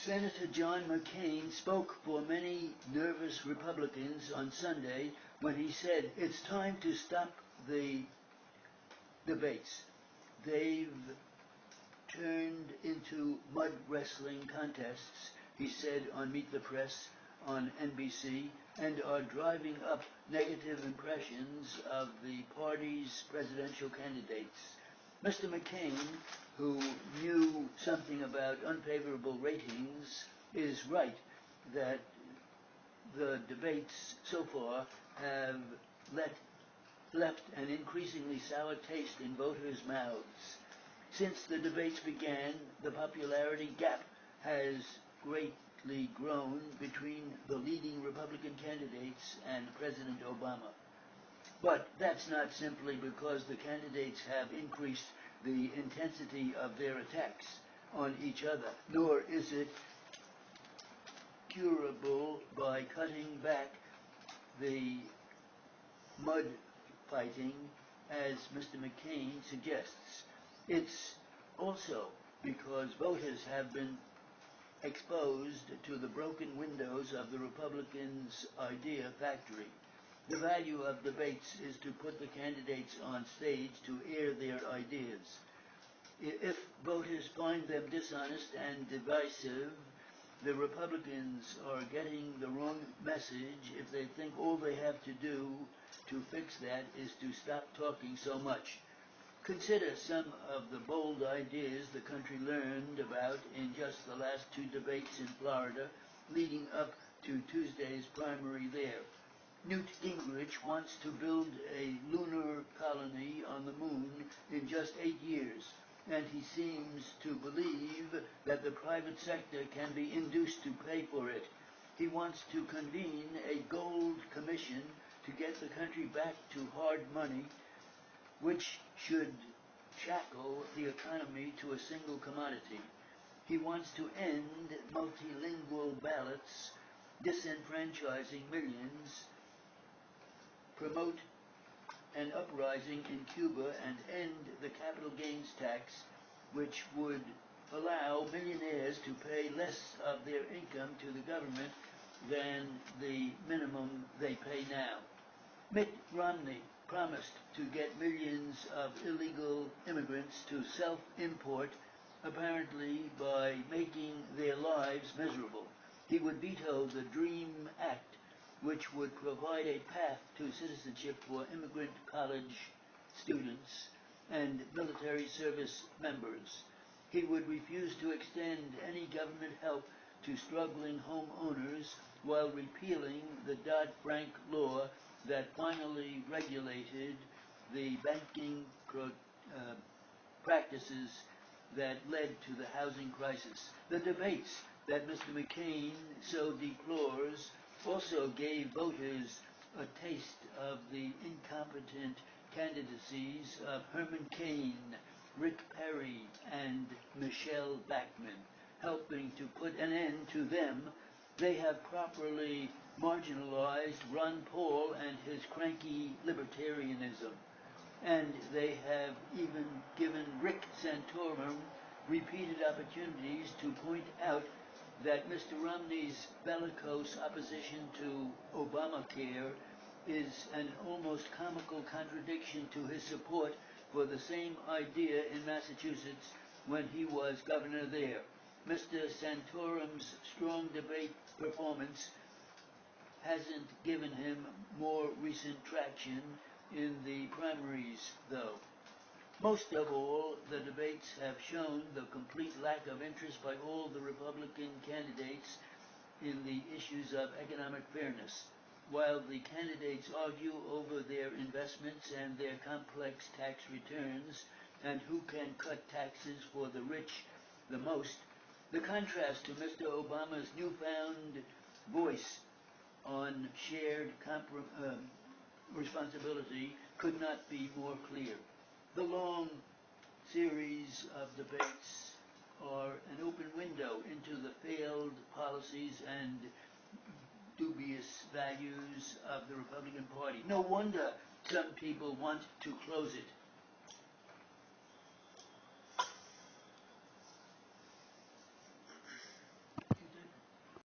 Senator John McCain spoke for many nervous Republicans on Sunday when he said it's time to stop the debates. They've turned into mud wrestling contests, he said on Meet the Press on NBC, and are driving up negative impressions of the party's presidential candidates. Mr. McCain, who knew something about unfavorable ratings, is right that the debates so far have left an increasingly sour taste in voters' mouths. Since the debates began, the popularity gap has greatly grown between the leading Republican candidates and President Obama. But that's not simply because the candidates have increased the intensity of their attacks on each other, nor is it curable by cutting back the mud fighting as Mr. McCain suggests. It's also because voters have been exposed to the broken windows of the Republicans' idea factory. The value of debates is to put the candidates on stage to air their ideas. If voters find them dishonest and divisive, the Republicans are getting the wrong message if they think all they have to do to fix that is to stop talking so much. Consider some of the bold ideas the country learned about in just the last two debates in Florida leading up to Tuesday's primary there. Newt Gingrich wants to build a lunar colony on the moon in just 8 years, and he seems to believe that the private sector can be induced to pay for it. He wants to convene a gold commission to get the country back to hard money, which should shackle the economy to a single commodity. He wants to end multilingual ballots, disenfranchising millions, promote an uprising in Cuba, and end the capital gains tax, which would allow millionaires to pay less of their income to the government than the minimum they pay now. Mitt Romney promised to get millions of illegal immigrants to self-import, apparently by making their lives miserable. He would veto the DREAM Act, which would provide a path to citizenship for immigrant college students and military service members. He would refuse to extend any government help to struggling homeowners while repealing the Dodd-Frank law that finally regulated the banking practices that led to the housing crisis. The debates that Mr. McCain so deplores also gave voters a taste of the incompetent candidacies of Herman Cain, Rick Perry, and Michelle Bachmann. Helping to put an end to them, they have properly marginalized Ron Paul and his cranky libertarianism. And they have even given Rick Santorum repeated opportunities to point out that Mr. Romney's bellicose opposition to Obamacare is an almost comical contradiction to his support for the same idea in Massachusetts when he was governor there. Mr. Santorum's strong debate performance hasn't given him more recent traction in the primaries, though. Most of all, the debates have shown the complete lack of interest by all the Republican candidates in the issues of economic fairness. While the candidates argue over their investments and their complex tax returns and who can cut taxes for the rich the most, the contrast to Mr. Obama's newfound voice on shared responsibility could not be more clear. The long series of debates are an open window into the failed policies and dubious values of the Republican Party. No wonder some people want to close it.